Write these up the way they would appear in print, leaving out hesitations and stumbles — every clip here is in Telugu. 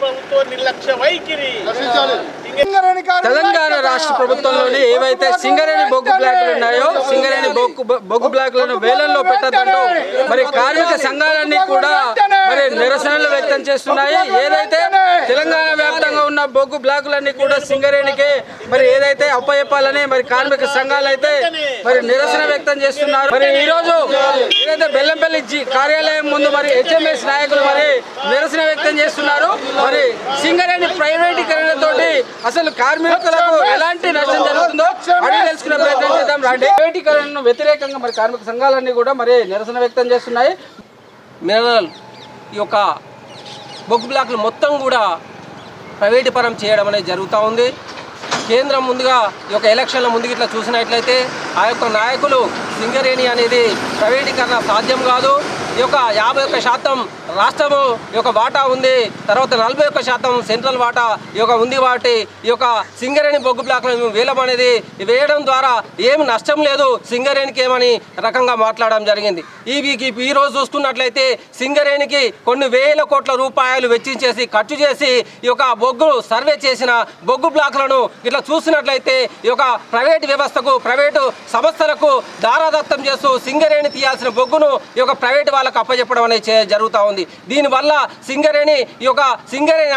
ప్రభుత్వ నిర్లక్ష్య వైఖరి. తెలంగాణ రాష్ట్ర ప్రభుత్వంలోని ఏవైతే సింగరేణి బొగ్గు బ్లాక్లు ఉన్నాయో సింగరేణి బొగ్గు బ్లాక్లను వేలల్లో పెట్టద్దంటూ మరి కార్మిక సంఘాలన్నీ కూడా మరి నిరసనలు వ్యక్తం చేస్తున్నాయి. ఏదైతే తెలంగాణ వ్యాప్తంగా ఉన్న బొగ్గు బ్లాకులన్నీ కూడా సింగరేణికి మరి ఏదైతే అప్పచెప్పాలని మరి కార్మిక సంఘాలు అయితే మరి నిరసన వ్యక్తం చేస్తున్నారు. మరి ఈ రోజు ఏదైతే బెల్లంపల్లి కార్యాలయం ముందు మరి హెచ్ఎంఎస్ నాయకులు మరి నిరసన వ్యక్తం చేస్తున్నారు. మరి సింగరేణి ప్రైవేటీకరణతోటి అసలు కార్మికులకు ఎలాంటి నష్టం జరుగుతుందో అడిగి తెలుసుకునే ప్రయత్నం చేద్దాం రండి. ప్రైవేటీకరణను వ్యతిరేకంగా మరి కార్మిక సంఘాలన్నీ కూడా మరి నిరసన వ్యక్తం చేస్తున్నాయి. మినరల్ ఈ యొక్క బొగ్గు బ్లాక్లు మొత్తం కూడా ప్రైవేటు పరం చేయడం అనేది జరుగుతూ ఉంది. కేంద్రం ముందుగా ఈ యొక్క ఎలక్షన్ల ముందుకు ఇట్లా చూసినట్లయితే ఆ యొక్క నాయకులు సింగరేణి అనేది ప్రైవేటీకరణ సాధ్యం కాదు, ఈ యొక్క 51% రాష్ట్రము ఈ యొక్క వాటా ఉంది, తర్వాత 41% సెంట్రల్ వాటా ఈ యొక్క ఉంది. వాటి ఈ యొక్క సింగరేణి బొగ్గు బ్లాక్లను వేలం అనేది వేయడం ద్వారా ఏమి నష్టం లేదు సింగరేణికి ఏమని రకంగా మాట్లాడడం జరిగింది. ఈ రోజు చూసుకున్నట్లయితే సింగరేణికి కొన్ని వేల కోట్ల రూపాయలు వెచ్చించేసి ఖర్చు చేసి ఈ యొక్క బొగ్గు సర్వే చేసిన బొగ్గు బ్లాక్లను ఇట్లా చూసినట్లయితే ఈ యొక్క ప్రైవేటు వ్యవస్థకు ప్రైవేటు సంస్థలకు దారాదత్తం చేస్తూ సింగరేణి తీయాల్సిన బొగ్గును ఈ యొక్క ప్రైవేటు వాళ్ళకు అప్పచెప్పడం అనేది జరుగుతూ ఉంది. దీనివల్ల సింగరేణి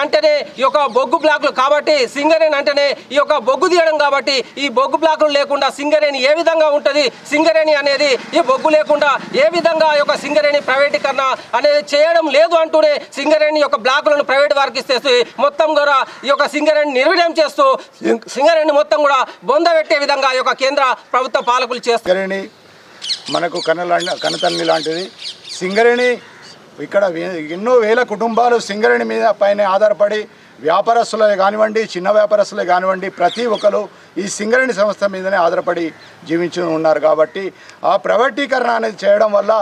అంటేనే ఈ యొక్క బొగ్గు బ్లాకులు కాబట్టి సింగరేణి అంటేనే ఈ యొక్క బొగ్గు తీయడం కాబట్టి ఈ బొగ్గు బ్లాకులు లేకుండా సింగరేణి ఏ విధంగా ఉంటుంది, సింగరేణి అనేది ఈ బొగ్గు లేకుండా ఏ విధంగా ఈ యొక్క సింగరేణి ప్రైవేటీకరణ అనేది చేయడం లేదు అంటూనే సింగరేణి యొక్క బ్లాకులను ప్రైవేట్ వారికి ఇస్తేస్తూ మొత్తం కూడా ఈ యొక్క సింగరేణి నిర్వీర్యం చేస్తూ సింగరేణి మొత్తం కూడా బొంద పెట్టే విధంగా ఈ యొక్క కేంద్ర ప్రభుత్వ పాలకులు చేస్తారు. మనకు కనతల్లి లాంటిది సింగరేణి. ఇక్కడ ఎన్నో వేల కుటుంబాలు సింగరేణి మీద పైన ఆధారపడి వ్యాపారస్తులే కానివ్వండి, చిన్న వ్యాపారస్తులే కానివ్వండి, ప్రతి ఒక్కరు ఈ సింగరేణి సంస్థ మీదనే ఆధారపడి జీవించి ఉన్నారు. కాబట్టి ఆ ప్రైవేటీకరణ అనేది చేయడం వల్ల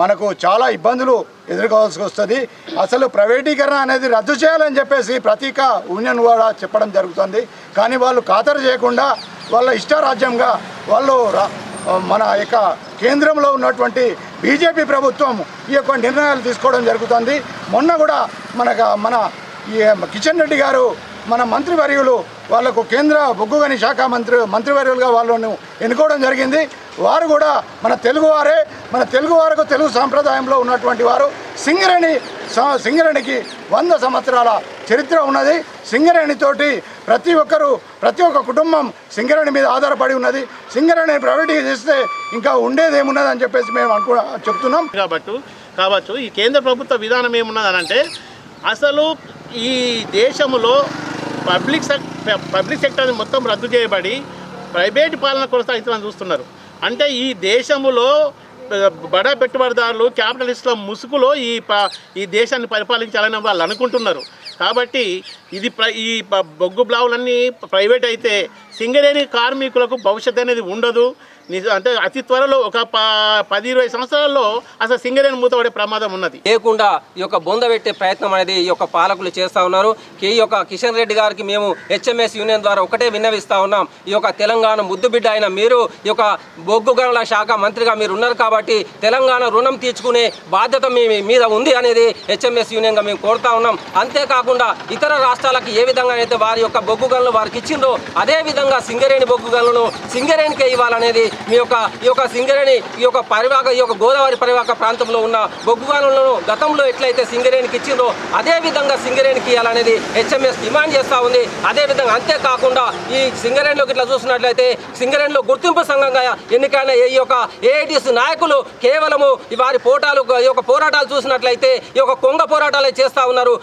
మనకు చాలా ఇబ్బందులు ఎదుర్కోవాల్సి వస్తుంది. అసలు ప్రైవేటీకరణ అనేది రద్దు చేయాలని చెప్పేసి ప్రతీక యూనియన్ కూడా చెప్పడం జరుగుతుంది. కానీ వాళ్ళు ఖాతరు చేయకుండా వాళ్ళ ఇష్టారాజ్యంగా వాళ్ళు మన యొక్క కేంద్రంలో ఉన్నటువంటి బీజేపీ ప్రభుత్వం ఈ యొక్క నిర్ణయాలు తీసుకోవడం జరుగుతుంది. మొన్న కూడా మన కిషన్ రెడ్డి గారు మన మంత్రివర్యులు వాళ్లకు కేంద్ర బొగ్గు గని శాఖ మంత్రివర్యులుగా వాళ్ళను ఎన్నుకోవడం జరిగింది. వారు కూడా మన తెలుగువారికి తెలుగు సాంప్రదాయంలో ఉన్నటువంటి వారు. సింగరేణికి 100 సంవత్సరాల చరిత్ర ఉన్నది. సింగరేణితోటి ప్రతి ఒక్క కుటుంబం సింగరేణి మీద ఆధారపడి ఉన్నది. సింగరేణి ప్రైవేటీగా చేస్తే ఇంకా ఉండేది ఏమున్నది అని చెప్పేసి మేము చెప్తున్నాం. కావచ్చు ఈ కేంద్ర ప్రభుత్వ విధానం ఏమున్నదనంటే అసలు ఈ దేశంలో పబ్లిక్ సెక్టర్ మొత్తం రద్దు చేయబడి ప్రైవేట్ పాలన కొనసాగిస్తామని చూస్తున్నారు. అంటే ఈ దేశంలో బడా పెట్టుబడిదారులు క్యాపిటలిస్టుల ముసుగులో ఈ దేశాన్ని పరిపాలించాలని వాళ్ళు అనుకుంటున్నారు. కాబట్టి ఈ బొగ్గు బ్లాకులన్నీ ప్రైవేట్ అయితే సింగరేణి కార్మికులకు భవిష్యత్తు అనేది ఉండదు. అంటే అతి త్వరలో ఒక 10-20 సంవత్సరాల్లో అసలు సింగరేణి మూతపడే ప్రమాదం ఉన్నది. లేకుండా ఈ యొక్క బొంద పెట్టే ప్రయత్నం అనేది ఈ యొక్క పాలకులు చేస్తూ ఉన్నారు. ఈ యొక్క కిషన్ రెడ్డి గారికి మేము హెచ్ఎంఎస్ యూనియన్ ద్వారా ఒకటే విన్నవిస్తూ ఉన్నాం. ఈ యొక్క తెలంగాణ ముద్దుబిడ్డ అయిన మీరు ఈ యొక్క బొగ్గు గనుల శాఖ మంత్రిగా మీరు ఉన్నారు కాబట్టి తెలంగాణ రుణం తీర్చుకునే బాధ్యత మీ మీద ఉంది అనేది హెచ్ఎంఎస్ యూనియన్గా మేము కోరుతా ఉన్నాం. అంతేకాకుండా ఇతర రాష్ట్రాలకు ఏ విధంగా అయితే వారి యొక్క బొగ్గు గనులు వారికి ఇచ్చిందో అదే విధంగా సింగరేణి బొగ్గు గనులను సింగరేణికే ఇవ్వాలనేది ఈ యొక్క సింగరేణి ఈ యొక్క గోదావరి పరివాహక ప్రాంతంలో ఉన్న బొగ్గు గనులను గతంలో ఎట్లయితే సింగరేణికి ఇచ్చిందో అదే విధంగా సింగరేణికి ఇవ్వాలనేది హెచ్ఎంఎస్ డిమాండ్ చేస్తూ ఉంది. అదేవిధంగా అంతేకాకుండా ఈ సింగరేణిలోకి ఇట్లా చూసినట్లయితే సింగరేణిలో గుర్తింపు సంఘంగా ఎన్నికైన ఈ యొక్క ఏఐటీసీ నాయకులు కేవలము వారి పోరాటాలు చూసినట్లయితే ఈ యొక్క కొంగ పోరాటాలే చేస్తూ ఉన్నారు.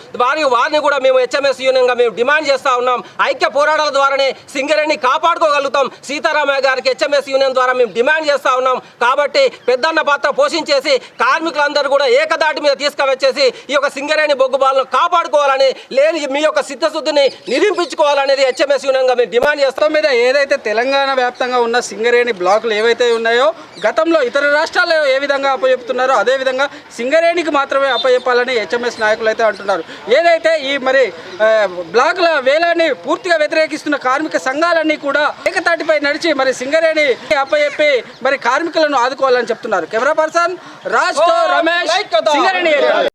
వారిని కూడా మేము హెచ్ఎంఎస్ యూనియన్గా మేము డిమాండ్ చేస్తూ ఉన్నాం. ఐక్య పోరాటాల ద్వారానే సింగరేణిని కాపాడుకోగలుగుతాం. సీతారామయ్య గారికి హెచ్ఎంఎస్ యూనియన్ ద్వారా మేము డిమాండ్ చేస్తూ ఉన్నాం. కాబట్టి పెద్దన్న పాత్ర పోషించేసి కార్మికులందరూ కూడా ఏకదాటి మీద తీసుకువచ్చేసి ఈ యొక్క సింగరేణి బొగ్గు బాలను కాపాడుకోవాలని లేని మీ యొక్క సిద్ధశుద్ధిని నిరూపించుకోవాలనేది హెచ్ఎంఎస్ యూనియన్గా మేము డిమాండ్ చేస్తాం. మీద ఏదైతే తెలంగాణ వ్యాప్తంగా ఉన్న సింగరేణి బ్లాకులు ఏవైతే ఉన్నాయో గతంలో ఇతర రాష్ట్రాల్లో ఏ విధంగా అప్పచెప్తున్నారో అదేవిధంగా సింగరేణికి మాత్రమే అప్పచెప్పాలని హెచ్ఎంఎస్ నాయకులు అయితే అంటున్నారు. ఏదైతే ఈ మరి బ్లాకుల వేలాన్ని పూర్తిగా వ్యతిరేకిస్తున్న కార్మిక సంఘాలన్నీ కూడా ఏకతాటిపై నడిచి మరి సింగరేణి అప్పచెప్పి మరి కార్మికులను ఆదుకోవాలని చెప్తున్నారు. కెమెరా పర్సన్ రాజ్ తో రమేష్, సింగరేణి ఏరియా.